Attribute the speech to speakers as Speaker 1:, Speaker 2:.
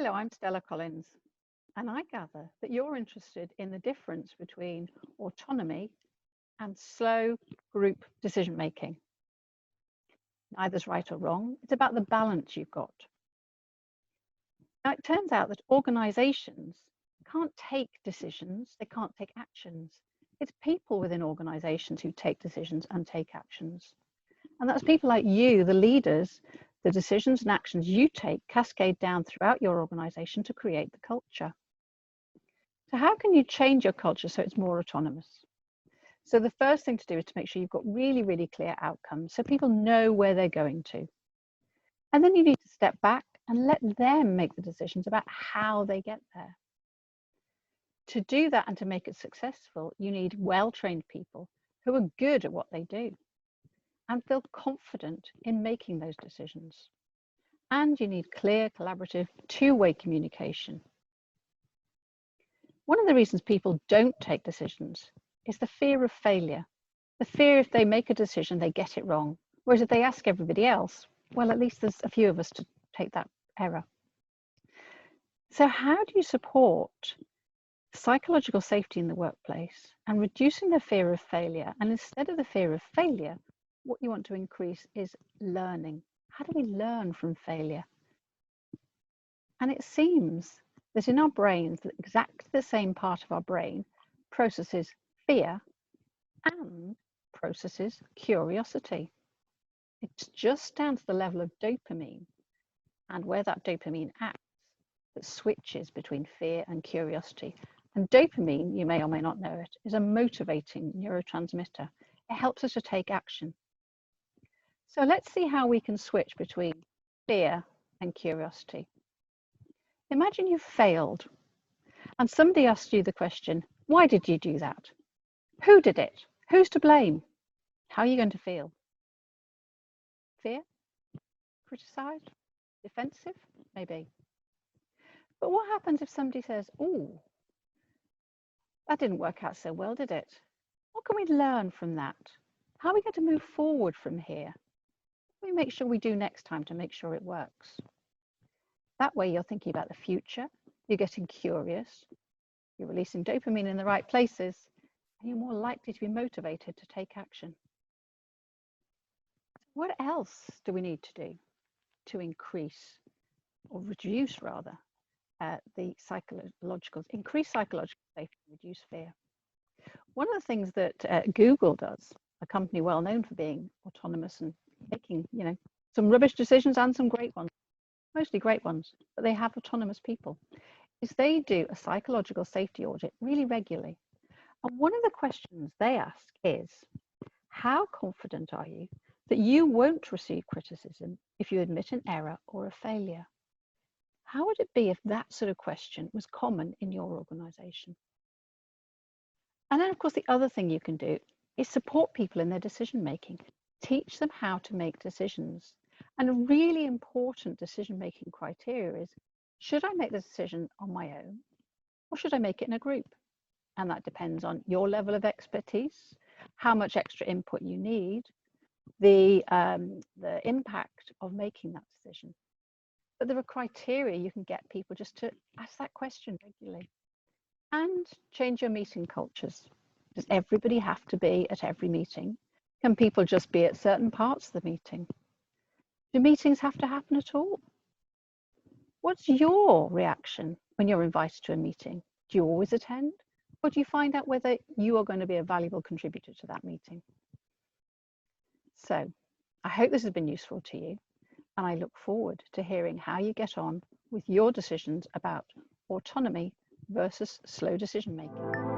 Speaker 1: Hello, I'm Stella Collins, and I gather that you're interested in the difference between autonomy and slow group decision making. Neither's right or wrong, it's about the balance you've got. Now, it turns out that organizations can't take decisions, they can't take actions. It's people within organizations who take decisions and take actions. And that's people like you, the leaders. The decisions and actions you take cascade down throughout your organization to create the culture. So how can you change your culture so it's more autonomous? So the first thing to do is to make sure you've got really, really clear outcomes so people know where they're going to. And then you need to step back and let them make the decisions about how they get there. To do that and to make it successful, you need well-trained people who are good at what they do and feel confident in making those decisions. And you need clear, collaborative, two-way communication. One of the reasons people don't take decisions is the fear of failure. The fear if they make a decision, they get it wrong. Whereas if they ask everybody else, well, at least there's a few of us to take that error. So how do you support psychological safety in the workplace and reducing the fear of failure? And instead of the fear of failure, what you want to increase is learning. How do we learn from failure? And it seems that in our brains, that exactly the same part of our brain processes fear and processes curiosity. It's just down to the level of dopamine and where that dopamine acts that switches between fear and curiosity. And dopamine, you may or may not know it, is a motivating neurotransmitter. It helps us to take action. So let's see how we can switch between fear and curiosity. Imagine you failed and somebody asked you the question, why did you do that? Who did it? Who's to blame? How are you going to feel? Fear? Criticized? Defensive? Maybe. But what happens if somebody says, oh, that didn't work out so well, did it? What can we learn from that? How are we going to move forward from here? We make sure we do next time to make sure it works. That way you're thinking about the future, you're getting curious, you're releasing dopamine in the right places, and you're more likely to be motivated to take action. What else do we need to do to increase or reduce rather increase psychological safety and reduce fear? One of the things that Google does, a company well known for being autonomous and making, some rubbish decisions and some great ones, mostly great ones, but they have autonomous people, is they do a psychological safety audit really regularly. And one of the questions they ask is, how confident are you that you won't receive criticism if you admit an error or a failure? How would it be if that sort of question was common in your organization? And then, of course, the other thing you can do is support people in their decision making. Teach them how to make decisions. And a really important decision-making criteria is, should I make the decision on my own or should I make it in a group? And that depends on your level of expertise, how much extra input you need, the impact of making that decision. But there are criteria you can get people just to ask that question regularly. And change your meeting cultures. Does everybody have to be at every meeting? Can people just be at certain parts of the meeting? Do meetings have to happen at all? What's your reaction when you're invited to a meeting? Do you always attend? Or do you find out whether you are going to be a valuable contributor to that meeting? So I hope this has been useful to you, and I look forward to hearing how you get on with your decisions about autonomy versus slow decision making.